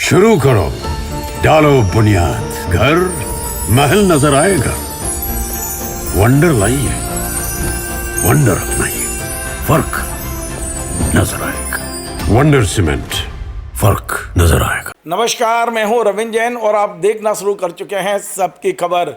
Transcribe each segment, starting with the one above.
शुरू करो, डालो बुनियाद, घर महल नजर आएगा। वंडर लाइए, वंडर अपनाइए, फर्क नजर आएगा। वंडर सीमेंट, फर्क नजर आएगा। नमस्कार, मैं हूं रविंद्र जैन और आप देखना शुरू कर चुके हैं सबकी खबर।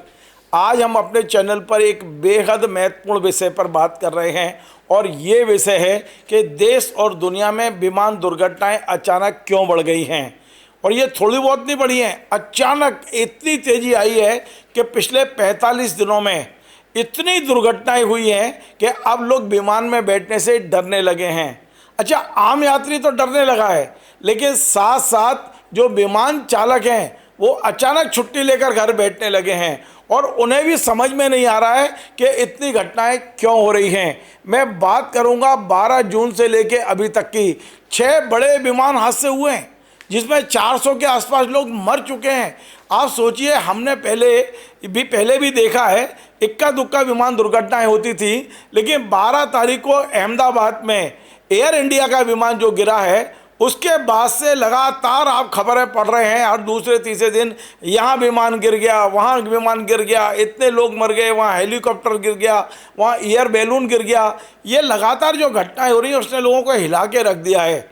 आज हम अपने चैनल पर एक बेहद महत्वपूर्ण विषय पर बात कर रहे हैं और ये विषय है कि देश और दुनिया में विमान दुर्घटनाएं अचानक क्यों बढ़ गई हैं। और ये थोड़ी बहुत नहीं बढ़ी हैं, अचानक इतनी तेज़ी आई है कि पिछले 45 दिनों में इतनी दुर्घटनाएं हुई हैं कि अब लोग विमान में बैठने से डरने लगे हैं। अच्छा, आम यात्री तो डरने लगा है, लेकिन साथ साथ जो विमान चालक हैं वो अचानक छुट्टी लेकर घर बैठने लगे हैं और उन्हें भी समझ में नहीं आ रहा है कि इतनी घटनाएं क्यों हो रही हैं। मैं बात करूंगा 12 जून से लेके अभी तक की 6 बड़े विमान हादसे हुए हैं जिसमें 400 के आसपास लोग मर चुके हैं। आप सोचिए, हमने पहले भी देखा है, इक्का दुक्का विमान दुर्घटनाएं होती थी, लेकिन 12 तारीख को अहमदाबाद में एयर इंडिया का विमान जो गिरा है उसके बाद से लगातार आप खबरें पढ़ रहे हैं। हर दूसरे तीसरे दिन यहाँ विमान गिर गया, वहाँ विमान गिर गया, इतने लोग मर गए, वहाँ हेलीकॉप्टर गिर गया, वहाँ एयर बैलून गिर गया। ये लगातार जो घटनाएं हो रही हैं उसने लोगों को हिला के रख दिया है।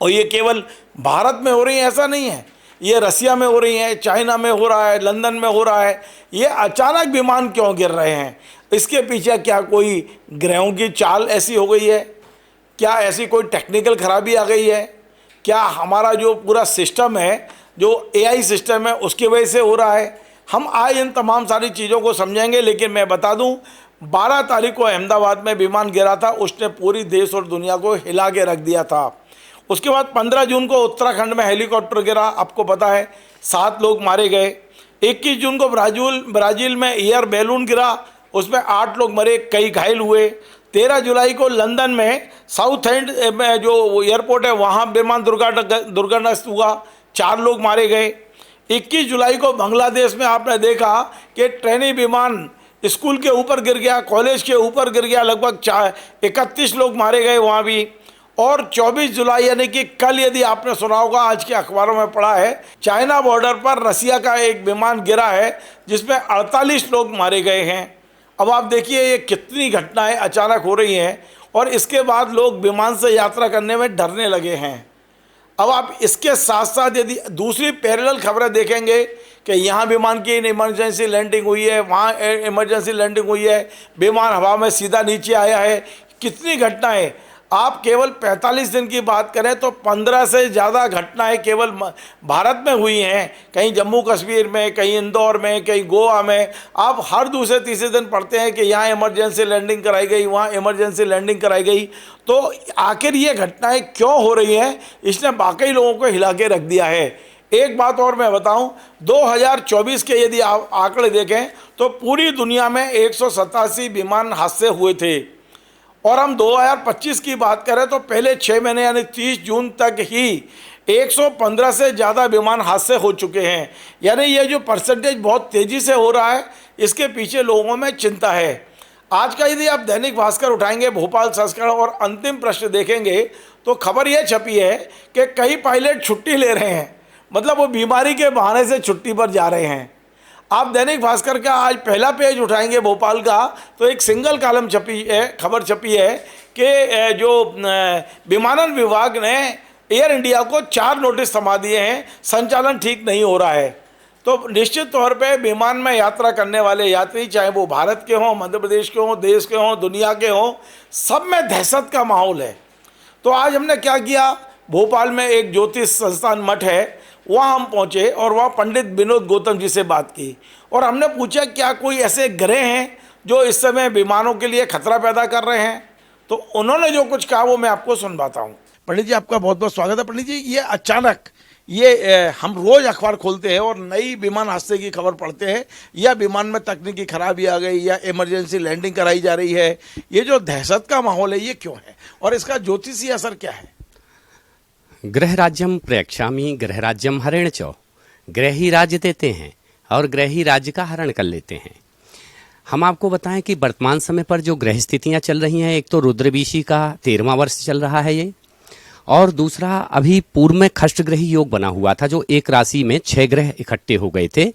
और ये केवल भारत में हो रही है ऐसा नहीं है, ये रसिया में हो रही है, चाइना में हो रहा है, लंदन में हो रहा है। ये अचानक विमान क्यों गिर रहे हैं? इसके पीछे क्या कोई ग्रहों की चाल ऐसी हो गई है? क्या ऐसी कोई टेक्निकल खराबी आ गई है? क्या हमारा जो पूरा सिस्टम है, जो एआई सिस्टम है, उसकी वजह से हो रहा है? हम आज इन तमाम सारी चीज़ों को समझेंगे, लेकिन मैं बता दूं 12 तारीख को अहमदाबाद में विमान गिरा था, उसने पूरी देश और दुनिया को हिला के रख दिया था। उसके बाद 15 जून को उत्तराखंड में हेलीकॉप्टर गिरा, आपको पता है 7 लोग मारे गए। 21 जून को ब्राज़ील में एयर बैलून गिरा, उसमें 8 लोग मरे, कई घायल हुए। 13 जुलाई को लंदन में साउथ एंड में जो एयरपोर्ट है वहाँ विमान दुर्घटनाग्रस्त हुआ, 4 लोग मारे गए। 21 जुलाई को बांग्लादेश में आपने देखा कि ट्रेनी विमान स्कूल के ऊपर गिर गया, कॉलेज के ऊपर गिर गया, लगभग 31 लोग मारे गए वहाँ भी। और 24 जुलाई यानी कि कल, यदि आपने सुना होगा, आज के अखबारों में पढ़ा है, चाइना बॉर्डर पर रसिया का एक विमान गिरा है जिसमें 48 लोग मारे गए हैं। अब आप देखिए ये कितनी घटनाएं अचानक हो रही हैं और इसके बाद लोग विमान से यात्रा करने में डरने लगे हैं। अब आप इसके साथ साथ यदि दूसरी पैरेलल खबरें देखेंगे कि यहाँ विमान की इमरजेंसी लैंडिंग हुई है, वहाँ इमरजेंसी लैंडिंग हुई है, विमान हवा में सीधा नीचे आया है, कितनी घटनाएं। आप केवल 45 दिन की बात करें तो 15 से ज़्यादा घटनाएं केवल भारत में हुई हैं। कहीं जम्मू कश्मीर में, कहीं इंदौर में, कहीं गोवा में। आप हर दूसरे तीसरे दिन पढ़ते हैं कि यहाँ इमरजेंसी लैंडिंग कराई गई, वहाँ इमरजेंसी लैंडिंग कराई गई। तो आखिर ये घटनाएं क्यों हो रही हैं? इसने बाकी लोगों को हिला के रख दिया है। एक बात और मैं बताऊं, 2024 के यदि आप आंकड़े देखें तो पूरी दुनिया में 187 विमान हादसे हुए थे। और हम 2025 की बात करें तो पहले 6 महीने यानी 30 जून तक ही 115 से ज़्यादा विमान हादसे हो चुके हैं। यानी ये जो परसेंटेज बहुत तेज़ी से हो रहा है, इसके पीछे लोगों में चिंता है। आज का यदि आप दैनिक भास्कर उठाएंगे, भोपाल संस्करण, और अंतिम प्रश्न देखेंगे तो खबर यह छपी है कि कई पायलट छुट्टी ले रहे हैं, मतलब वो बीमारी के बहाने से छुट्टी पर जा रहे हैं। आप दैनिक भास्कर का आज पहला पेज उठाएंगे भोपाल का तो एक सिंगल कॉलम छपी है, खबर छपी है कि जो विमानन विभाग ने एयर इंडिया को 4 नोटिस थमा दिए हैं, संचालन ठीक नहीं हो रहा है। तो निश्चित तौर पे विमान में यात्रा करने वाले यात्री, चाहे वो भारत के हों, मध्य प्रदेश के हों, देश के हों, दुनिया के हों, सब में दहशत का माहौल है। तो आज हमने क्या किया, भोपाल में एक ज्योतिष संस्थान मठ है, वहाँ हम पहुँचे और वहाँ पंडित विनोद गौतम जी से बात की और हमने पूछा क्या कोई ऐसे ग्रह हैं जो इस समय विमानों के लिए खतरा पैदा कर रहे हैं। तो उन्होंने जो कुछ कहा वो मैं आपको सुनवाता हूँ। पंडित जी, आपका बहुत बहुत स्वागत है। पंडित जी, ये अचानक हम रोज़ अखबार खोलते हैं और नई विमान हादसे की खबर पढ़ते हैं, या विमान में तकनीकी खराबी आ गई, या इमरजेंसी लैंडिंग कराई जा रही है। ये जो दहशत का माहौल है ये क्यों है और इसका ज्योतिषीय असर क्या है? ग्रह राज्यम प्रयक्षामी ग्रह राज्यम हरेण चौ, ग्रह ही राज्य देते हैं और ग्रह ही राज्य का हरण कर लेते हैं। हम आपको बताएं कि वर्तमान समय पर जो ग्रह स्थितियां चल रही हैं, एक तो रुद्रबीशी का 13वां वर्ष चल रहा है ये, और दूसरा अभी पूर्व में खष्टग्रही योग बना हुआ था जो एक राशि में 6 ग्रह इकट्ठे हो गए थे।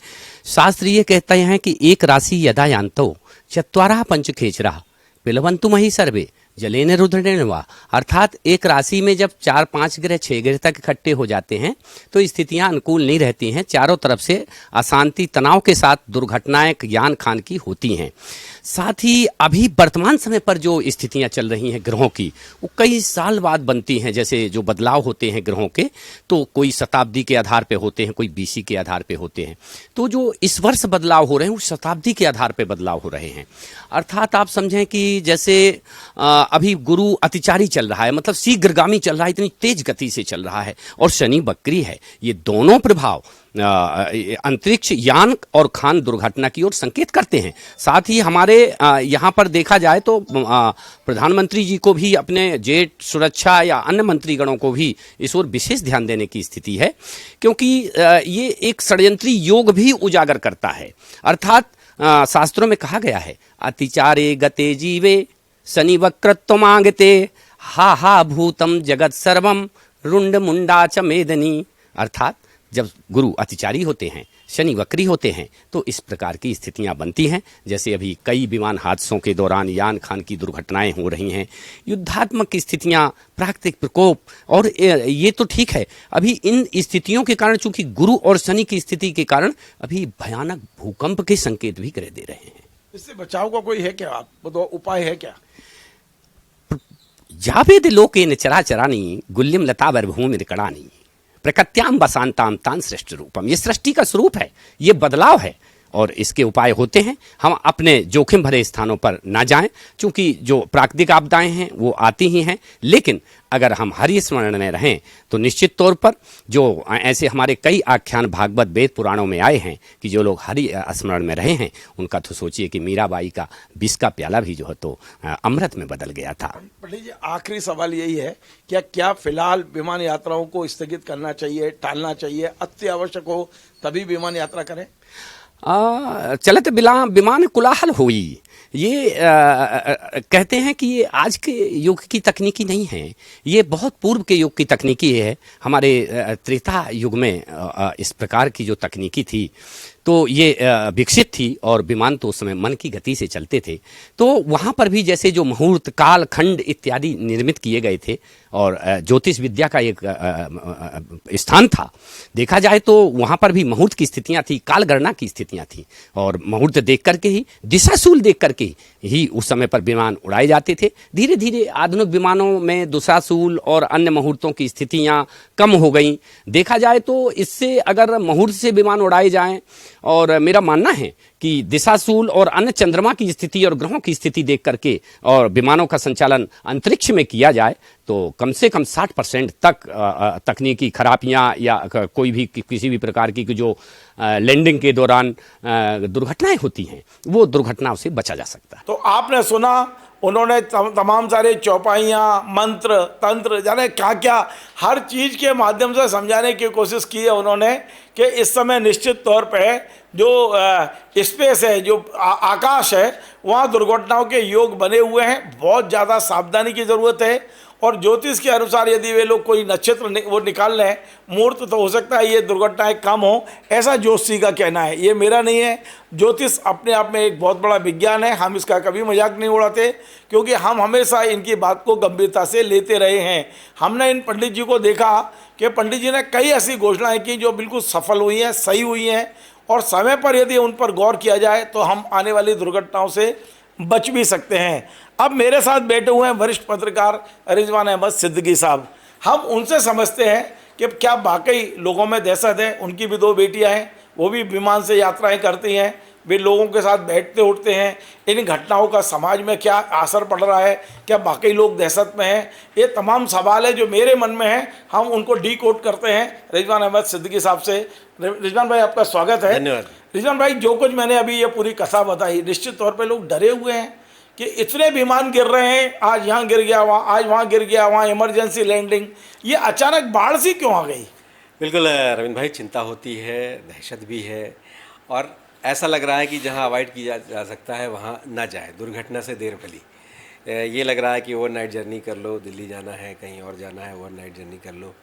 शास्त्र ये कहते हैं कि एक राशि यदा यान्तो चत्वारः पंचखेचरा पिलवन्तु मही सर्वे जलेन रुद्रेण वा, अर्थात एक राशि में जब 4-5 ग्रह 6 ग्रह तक इकट्ठे हो जाते हैं तो स्थितियां अनुकूल नहीं रहती हैं, चारों तरफ से अशांति तनाव के साथ दुर्घटनाएं यान खान की होती हैं। साथ ही अभी वर्तमान समय पर जो स्थितियां चल रही हैं ग्रहों की, वो कई साल बाद बनती हैं। जैसे जो बदलाव होते हैं ग्रहों के, तो कोई शताब्दी के आधार पे होते हैं, कोई बीसी के आधार पे होते हैं। तो जो इस वर्ष बदलाव हो रहे हैं वो शताब्दी के आधार पे बदलाव हो रहे हैं। अर्थात आप समझें कि जैसे अभी गुरु अतिचारी चल रहा है, मतलब शीघ्रगामी चल रहा है, इतनी तेज गति से चल रहा है, और शनि वक्री है। ये दोनों प्रभाव अंतरिक्ष यान और खान दुर्घटना की ओर संकेत करते हैं। साथ ही हमारे यहाँ पर देखा जाए तो प्रधानमंत्री जी को भी अपने जेट सुरक्षा या अन्य मंत्रीगणों को भी इस ओर विशेष ध्यान देने की स्थिति है, क्योंकि ये एक षड्यंत्री योग भी उजागर करता है। अर्थात शास्त्रों में कहा गया है, अतिचारे गते जीवे शनि वक्रत्व मांगते हा हा भूतम जगत सर्वम रुंड मुंडा च मेदनी। अर्थात जब गुरु अतिचारी होते हैं, शनि वक्री होते हैं, तो इस प्रकार की स्थितियां बनती हैं। जैसे अभी कई विमान हादसों के दौरान यान खान की दुर्घटनाएं हो रही हैं, युद्धात्मक स्थितियां, प्राकृतिक प्रकोप, और ये तो ठीक है। अभी इन स्थितियों के कारण, चूंकि गुरु और शनि की स्थिति के कारण अभी भयानक भूकंप के संकेत भी करे दे रहे हैं। इससे बचाव का कोई है क्या, आप तो उपाय है क्या? जावेद लोकेन चराचरानि गुल्यम लतावर भूमि कड़ानी प्रकृत्याम बसांताम तान सृष्टि रूपम। ये सृष्टि का स्वरूप है, ये बदलाव है, और इसके उपाय होते हैं। हम अपने जोखिम भरे स्थानों पर ना जाएं, क्योंकि जो प्राकृतिक आपदाएं हैं वो आती ही हैं। लेकिन अगर हम हरि स्मरण में रहें तो निश्चित तौर पर जो ऐसे हमारे कई आख्यान भागवत वेद पुराणों में आए हैं कि जो लोग हरि स्मरण में रहे हैं, उनका तो सोचिए कि मीराबाई का विष का प्याला भी जो है तो अमृत में बदल गया था। पंडित जी, आखिरी सवाल यही है, क्या फिलहाल विमान यात्राओं को स्थगित करना चाहिए, टालना चाहिए? अति आवश्यक हो तभी विमान यात्रा करें? चलत विमान कुलाहल हुई, ये कहते हैं कि ये आज के युग की तकनीकी नहीं है, ये बहुत पूर्व के युग की तकनीकी है। हमारे त्रेता युग में इस प्रकार की जो तकनीकी थी तो ये विकसित थी, और विमान तो उस समय मन की गति से चलते थे। तो वहाँ पर भी जैसे जो मुहूर्त काल खंड इत्यादि निर्मित किए गए थे, और ज्योतिष विद्या का एक स्थान था। देखा जाए तो वहाँ पर भी मुहूर्त की स्थितियाँ थी, काल गणना की स्थितियाँ थी, और मुहूर्त देख करके ही, दिशाशूल देख करके ही उस समय पर विमान उड़ाए जाते थे। धीरे धीरे आधुनिक विमानों में दिशाशूल और अन्य मुहूर्तों की स्थितियाँ कम हो गई। देखा जाए तो इससे अगर मुहूर्त से विमान उड़ाए जाएं, और मेरा मानना है कि दिशाशूल और अन्य चंद्रमा की स्थिति और ग्रहों की स्थिति देख करके और विमानों का संचालन अंतरिक्ष में किया जाए तो कम से कम 60% तक तकनीकी खराबियां या कोई भी किसी भी प्रकार की जो लैंडिंग के दौरान दुर्घटनाएं होती हैं, वो दुर्घटनाओं से बचा जा सकता है। तो आपने सुना, उन्होंने तमाम सारे चौपाइयाँ, मंत्र, तंत्र, जाने क्या क्या हर चीज़ के माध्यम से समझाने की कोशिश की है उन्होंने कि इस समय निश्चित तौर पे जो स्पेस है, जो आकाश है, वहाँ दुर्घटनाओं के योग बने हुए हैं। बहुत ज़्यादा सावधानी की ज़रूरत है, और ज्योतिष के अनुसार यदि वे लोग कोई नक्षत्र वो निकाल लें मुहूर्त, तो हो सकता है ये दुर्घटनाएं कम हो, ऐसा ज्योतिषी का कहना है। ये मेरा नहीं है। ज्योतिष अपने आप में एक बहुत बड़ा विज्ञान है, हम इसका कभी मजाक नहीं उड़ाते, क्योंकि हम हमेशा इनकी बात को गंभीरता से लेते रहे हैं। हमने इन पंडित जी को देखा कि पंडित जी ने कई ऐसी घोषणाएं की जो बिल्कुल सफल हुई हैं, सही हुई हैं, और समय पर यदि उन पर गौर किया जाए तो हम आने वाली दुर्घटनाओं से बच भी सकते हैं। अब मेरे साथ बैठे हुए हैं वरिष्ठ पत्रकार रिजवान अहमद सिद्दीकी साहब। हम उनसे समझते हैं कि क्या वाकई लोगों में दहशत है। उनकी भी 2 बेटियां हैं, वो भी विमान से यात्राएं करती हैं, वे लोगों के साथ बैठते उठते हैं। इन घटनाओं का समाज में क्या असर पड़ रहा है, क्या वाकई लोग दहशत में हैं, ये तमाम सवाल है जो मेरे मन में हैं। हम उनको डीकोड करते हैं रिजवान अहमद सिद्दीकी साहब से। रिजवान भाई, आपका स्वागत है। धन्यवाद। रिजवान भाई, जो कुछ मैंने अभी ये पूरी कथा बताई, निश्चित तौर पे लोग डरे हुए हैं कि इतने विमान गिर रहे हैं, आज यहाँ गिर गया, आज वहाँ गिर गया, वहाँ इमरजेंसी लैंडिंग, ये अचानक बाढ़ सी क्यों आ गई? बिल्कुल रविंद्र भाई, चिंता होती है, दहशत भी है, और ऐसा लग रहा है कि जहाँ अवॉइड किया जा सकता है वहाँ ना जाए, दुर्घटना से देर भली। ये लग रहा है कि ओवरनाइट जर्नी कर लो, दिल्ली जाना है, कहीं और जाना है, ओवरनाइट जर्नी कर लो।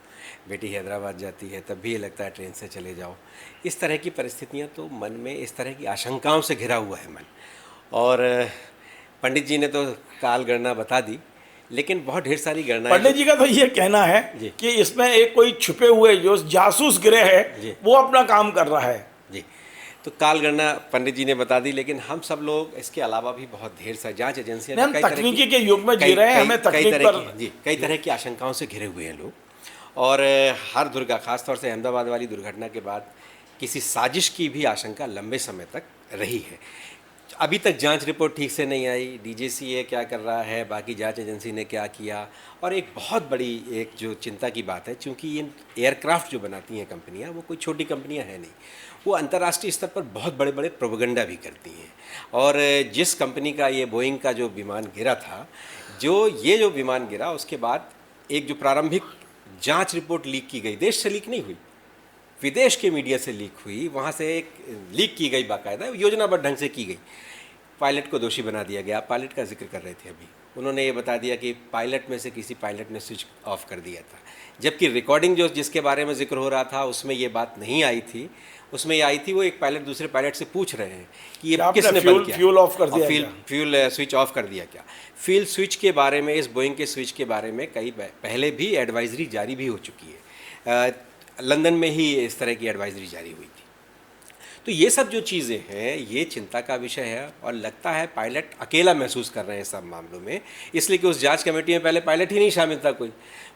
बेटी हैदराबाद जाती है तब भी ये लगता है ट्रेन से चले जाओ। इस तरह की परिस्थितियाँ, तो मन में इस तरह की आशंकाओं से घिरा हुआ है मन। और पंडित जी ने तो काल गणना बता दी, लेकिन बहुत ढेर सारी गणना। पंडित जी का तो ये कहना है कि इसमें एक कोई छुपे हुए जो जासूस ग्रह है वो अपना काम कर रहा है। जी, तो काल गणना पंडित जी ने बता दी, लेकिन हम सब लोग इसके अलावा भी बहुत ढेर सारी जांच एजेंसियां, हम तकनीकी के युग में जी रहे हैं, हमें तकनीक पर कई तरह की आशंकाओं से घिरे हुए हैं लोग। और हर खासतौर से अहमदाबाद वाली दुर्घटना के बाद किसी साजिश की भी आशंका लंबे समय तक रही है। अभी तक जांच रिपोर्ट ठीक से नहीं आई, डीजीसीए क्या कर रहा है, बाकी जांच एजेंसी ने क्या किया। और एक बहुत बड़ी एक जो चिंता की बात है, क्योंकि ये एयरक्राफ्ट जो बनाती हैं कंपनियां, वो कोई छोटी कंपनियां हैं नहीं, वो अंतर्राष्ट्रीय स्तर पर बहुत बड़े बड़े प्रोपेगेंडा भी करती हैं। और जिस कंपनी का ये बोइंग का जो विमान गिरा था, जो विमान गिरा उसके बाद एक जो प्रारंभिक जांच रिपोर्ट लीक की गई, देश से लीक नहीं हुई, विदेश के मीडिया से लीक हुई, वहाँ से एक लीक की गई, बाकायदा योजनाबद्ध ढंग से की गई। पायलट को दोषी बना दिया गया। पायलट का जिक्र कर रहे थे अभी, उन्होंने ये बता दिया कि पायलट में से किसी पायलट ने स्विच ऑफ कर दिया था, जबकि रिकॉर्डिंग जिसके बारे में जिक्र हो रहा था उसमें ये बात नहीं आई थी। उसमें ये आई थी, वो एक पायलट दूसरे पायलट से पूछ रहे हैं कि ये किसने बंद किया, फ्यूल ऑफ कर दिया, फ्यूल स्विच ऑफ कर दिया क्या। फ्यूल स्विच के बारे में, इस बोइंग के स्विच के बारे में कई पहले भी एडवाइजरी जारी भी हो चुकी है। लंदन में ही इस तरह की एडवाइजरी जारी हुई थी। तो ये सब जो चीज़ें हैं, ये चिंता का विषय है। और लगता है पायलट अकेला महसूस कर रहे हैं सब मामलों में, इसलिए कि उस जांच कमेटी में पहले पायलट ही नहीं शामिल था, कोई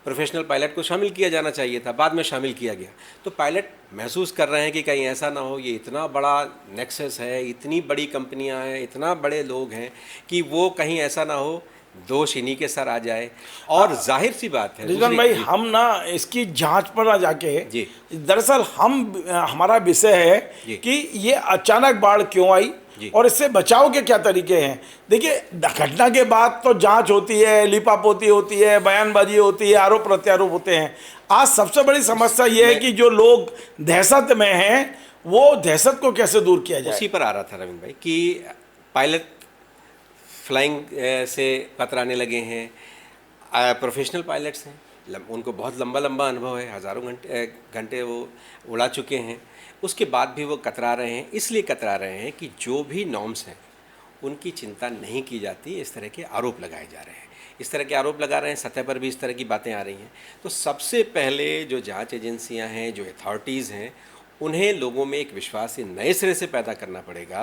प्रोफेशनल पायलट को शामिल किया जाना चाहिए था, बाद में शामिल किया गया। तो पायलट महसूस कर रहे हैं कि कहीं ऐसा ना हो, ये इतना बड़ा नेक्सस है, इतनी बड़ी कंपनियां हैं, इतना बड़े लोग हैं, कि वो कहीं ऐसा ना हो दोष इन्हीं के सर आ जाए। और जाहिर सी बात है रिजवान भाई, हम ना इसकी जांच पर ना जाके, दरअसल हमारा विषय है कि ये अचानक बाढ़ क्यों आई और इससे बचाव के क्या तरीके हैं। देखिए, घटना के बाद तो जांच होती है, लिपापोती होती है, बयानबाजी होती है, आरोप प्रत्यारोप होते हैं। आज सबसे बड़ी समस्या ये है कि जो लोग दहशत में हैं, वो दहशत को कैसे दूर किया जाए। उसी पर आ रहा था रविंद्र भाई कि पायलट फ्लाइंग से कतराने लगे हैं, प्रोफेशनल पायलट्स हैं, उनको बहुत लंबा अनुभव है, हज़ारों घंटे वो उड़ा चुके हैं, उसके बाद भी वो कतरा रहे हैं। इसलिए कतरा रहे हैं कि जो भी नॉर्म्स हैं उनकी चिंता नहीं की जाती, इस तरह के आरोप लगाए जा रहे हैं, इस तरह के आरोप लगा रहे हैं, सतह पर भी इस तरह की बातें आ रही हैं। तो सबसे पहले जो जांच एजेंसियां हैं, जो अथॉरिटीज़ हैं, उन्हें लोगों में एक विश्वास से नए सिरे से पैदा करना पड़ेगा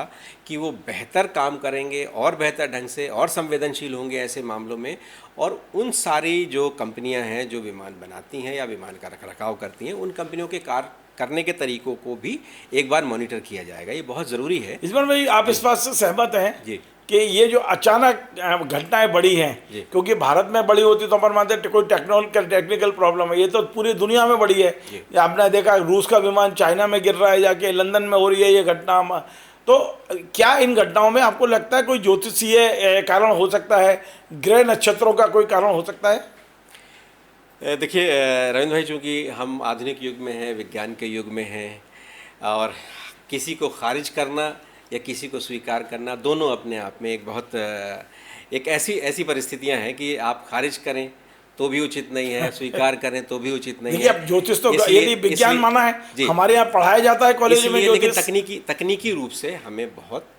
कि वो बेहतर काम करेंगे और बेहतर ढंग से और संवेदनशील होंगे ऐसे मामलों में। और उन सारी जो कंपनियां हैं जो विमान बनाती हैं या विमान का रखरखाव करती हैं, उन कंपनियों के करने के तरीकों को भी एक बार मॉनिटर किया जाएगा। ये बहुत ज़रूरी है। इसमें भाई, आप इस बात से सहमत हैं जी कि ये जो अचानक घटनाएं बढ़ी हैं, क्योंकि भारत में बड़ी होती तो अपन मानते कोई टेक्निकल प्रॉब्लम है, ये तो पूरी दुनिया में बढ़ी है। आपने देखा रूस का विमान चाइना में गिर रहा है, जाके लंदन में हो रही है ये घटना। तो क्या इन घटनाओं में आपको लगता है कोई ज्योतिषीय कारण हो सकता है, ग्रह नक्षत्रों का कोई कारण हो सकता है? देखिए रविंद्र भाई, चूँकि हम आधुनिक युग में हैं, विज्ञान के युग में हैं, और किसी को खारिज करना या किसी को स्वीकार करना, दोनों अपने आप में एक ऐसी परिस्थितियां हैं कि आप खारिज करें तो भी उचित नहीं है, स्वीकार करें तो भी उचित नहीं है। अब ज्योतिष तो ये विज्ञान माना है, हमारे यहाँ पढ़ाया जाता है कॉलेज में, लेकिन तकनीकी रूप से हमें बहुत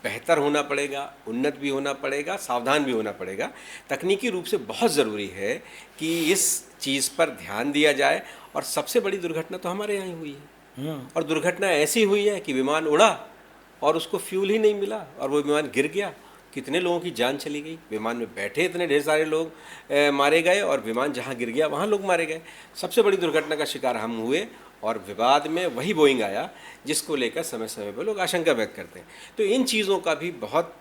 बेहतर होना पड़ेगा, उन्नत भी होना पड़ेगा, सावधान भी होना पड़ेगा। तकनीकी रूप से बहुत ज़रूरी है कि इस चीज़ पर ध्यान दिया जाए। और सबसे बड़ी दुर्घटना तो हमारे यहाँ ही हुई है, और दुर्घटना ऐसी हुई है कि विमान उड़ा और उसको फ्यूल ही नहीं मिला और वो विमान गिर गया। कितने लोगों की जान चली गई, विमान में बैठे इतने ढेर सारे लोग मारे गए, और विमान जहाँ गिर गया वहाँ लोग मारे गए। सबसे बड़ी दुर्घटना का शिकार हम हुए, और विवाद में वही बोइंग आया जिसको लेकर समय समय पर लोग आशंका व्यक्त करते हैं। तो इन चीज़ों का भी बहुत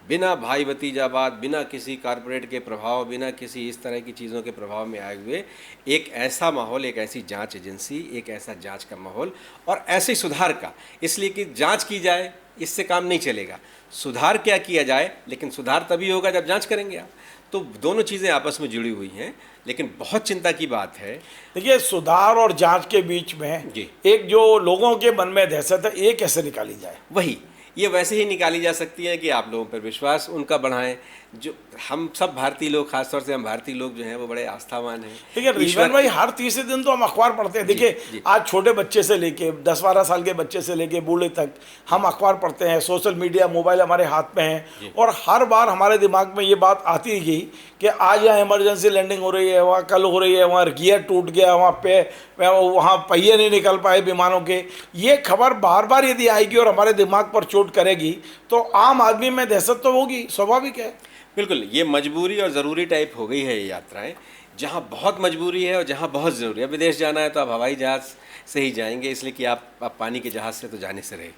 बिना भाई भतीजावाद, बिना किसी कारपोरेट के प्रभाव, बिना किसी इस तरह की चीज़ों के प्रभाव में आए हुए एक ऐसा माहौल, एक ऐसी जांच एजेंसी, एक ऐसा जांच का माहौल और ऐसे सुधार का, इसलिए कि जांच की जाए इससे काम नहीं चलेगा, सुधार क्या किया जाए, लेकिन सुधार तभी होगा जब जांच करेंगे आप। तो दोनों चीज़ें आपस में जुड़ी हुई हैं, लेकिन बहुत चिंता की बात है। देखिए, सुधार और जांच के बीच में एक जो लोगों के मन में दहशत है, ये कैसे निकाली जाए? वही ये वैसे ही निकाली जा सकती हैं कि आप लोगों पर विश्वास उनका बढ़ाएं। जो हम सब भारतीय लोग, खासतौर से हम भारतीय लोग जो हैं वो बड़े आस्थावान हैं। ठीक है रिजवान भाई, हर तीसरे दिन तो हम अखबार पढ़ते हैं। देखिए आज छोटे बच्चे से लेके 10-12 साल के बच्चे से लेके बूढ़े तक हम अखबार पढ़ते हैं, सोशल मीडिया, मोबाइल हमारे हाथ में है, और हर बार हमारे दिमाग में ये बात आती है कि आज यहाँ इमरजेंसी लैंडिंग हो रही है, वहाँ कल हो रही है, वहाँ गियर टूट गया, वहाँ पहिए नहीं निकल पाए विमानों के। ये खबर बार बार यदि आएगी और हमारे दिमाग पर चोट करेगी तो आम आदमी में दहशत तो होगी, स्वाभाविक है। बिल्कुल, ये मजबूरी और ज़रूरी टाइप हो गई है ये यात्राएं। जहाँ बहुत मजबूरी है और जहाँ बहुत ज़रूरी है, विदेश जाना है तो आप हवाई जहाज़ से ही जाएंगे, इसलिए कि आप पानी के जहाज़ से तो जाने से रहे।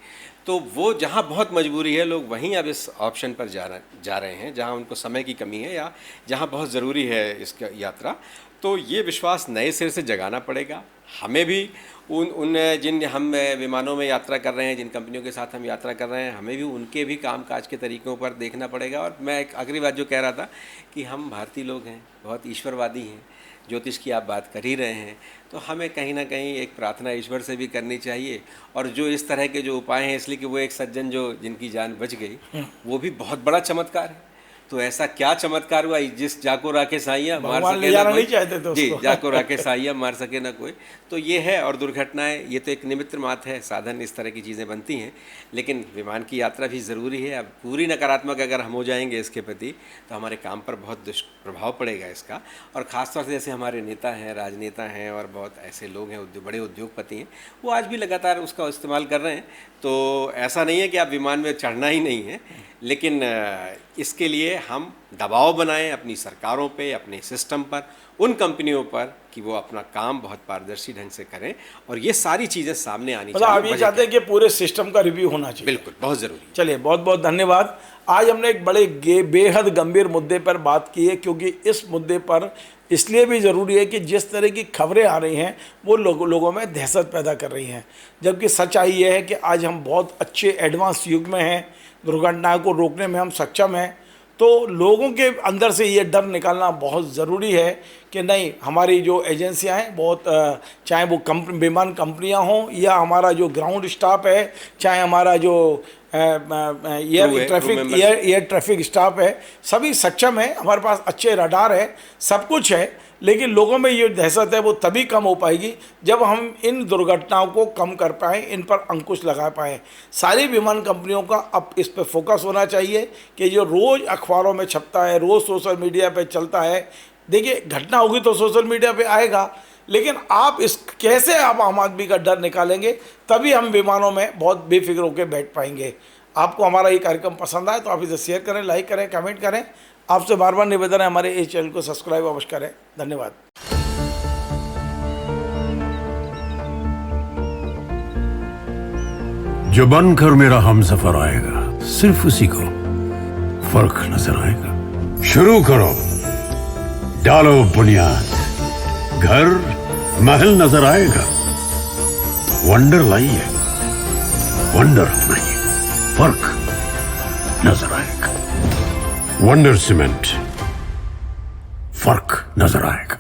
तो वो जहाँ बहुत मजबूरी है लोग वहीं अब इस ऑप्शन पर जा रहे हैं, जहाँ उनको समय की कमी है या जहाँ बहुत ज़रूरी है इसका यात्रा। तो ये विश्वास नए सिरे से जगाना पड़ेगा हमें भी। उन जिन हम विमानों में यात्रा कर रहे हैं, जिन कंपनियों के साथ हम यात्रा कर रहे हैं, हमें भी उनके भी कामकाज के तरीक़ों पर देखना पड़ेगा। और मैं एक आखिरी बात जो कह रहा था कि हम भारतीय लोग हैं, बहुत ईश्वरवादी हैं, ज्योतिष की आप बात कर ही रहे हैं, तो हमें कहीं ना कहीं एक प्रार्थना ईश्वर से भी करनी चाहिए। और जो इस तरह के जो उपाय हैं, इसलिए कि वो एक सज्जन जो जिनकी जान बच गई, वो भी बहुत बड़ा चमत्कार है। तो ऐसा क्या चमत्कार हुआ, जिस जाको राखे साइया मार सके ना कोई, चाहते थे जी, जाको राखे साइया मार सके ना कोई। तो ये है, और दुर्घटनाएं ये तो एक निमित्त मात्र है, साधन इस तरह की चीज़ें बनती हैं, लेकिन विमान की यात्रा भी ज़रूरी है। अब पूरी नकारात्मक अगर हम हो जाएंगे इसके प्रति तो हमारे काम पर बहुत दुष्प्रभाव पड़ेगा इसका। और ख़ासतौर से जैसे हमारे नेता हैं, राजनेता हैं और बहुत ऐसे लोग हैं, बड़े उद्योगपति हैं, वो आज भी लगातार उसका इस्तेमाल कर रहे हैं। तो ऐसा नहीं है कि आप विमान में चढ़ना ही नहीं है, लेकिन इसके लिए हम दबाव बनाएं अपनी सरकारों पे, अपने सिस्टम पर, उन कंपनियों पर कि वो अपना काम बहुत पारदर्शी ढंग से करें, और ये सारी चीज़ें सामने आनी चाहिए। आप ये चाहते हैं कि पूरे सिस्टम का रिव्यू होना चाहिए? बिल्कुल, बहुत ज़रूरी। चलिए, बहुत बहुत धन्यवाद। आज हमने एक बड़े बेहद गंभीर मुद्दे पर बात की है, क्योंकि इस मुद्दे पर इसलिए भी ज़रूरी है कि जिस तरह की खबरें आ रही हैं वो लोगों में दहशत पैदा कर रही हैं, जबकि सच्चाई ये है कि आज हम बहुत अच्छे एडवांस युग में हैं, दुर्घटनाओं को रोकने में हम सक्षम हैं। तो लोगों के अंदर से ये डर निकालना बहुत ज़रूरी है कि नहीं, हमारी जो एजेंसियां हैं बहुत, चाहे वो विमान कंपनियां हों या हमारा जो ग्राउंड स्टाफ है, चाहे हमारा जो एयर ट्रैफिक स्टाफ है, सभी सक्षम है, हमारे पास अच्छे रडार है, सब कुछ है। लेकिन लोगों में ये दहशत है वो तभी कम हो पाएगी जब हम इन दुर्घटनाओं को कम कर पाएँ, इन पर अंकुश लगा पाएँ। सारी विमान कंपनियों का अब इस पर फोकस होना चाहिए कि जो रोज़ अखबारों में छपता है, रोज़ सोशल मीडिया पे चलता है, देखिए घटना होगी तो सोशल मीडिया पे आएगा, लेकिन आप कैसे आप आम आदमी का डर निकालेंगे, तभी हम विमानों में बहुत बेफिक्र होकर बैठ पाएंगे। आपको हमारा ये कार्यक्रम पसंद आए तो आप इसे शेयर करें, लाइक करें, कमेंट करें। आपसे बार बार निवेदन है हमारे इस चैनल को सब्सक्राइब अवश्य करें। धन्यवाद। जो बनकर मेरा हमसफर आएगा, सिर्फ उसी को फर्क नजर आएगा। शुरू करो, डालो बुनियाद, घर महल नजर आएगा। वंडर लाइए, वंडर अपनाइए, फर्क नजर आएगा। वंडर सीमेंट, फर्क नजर आएगा।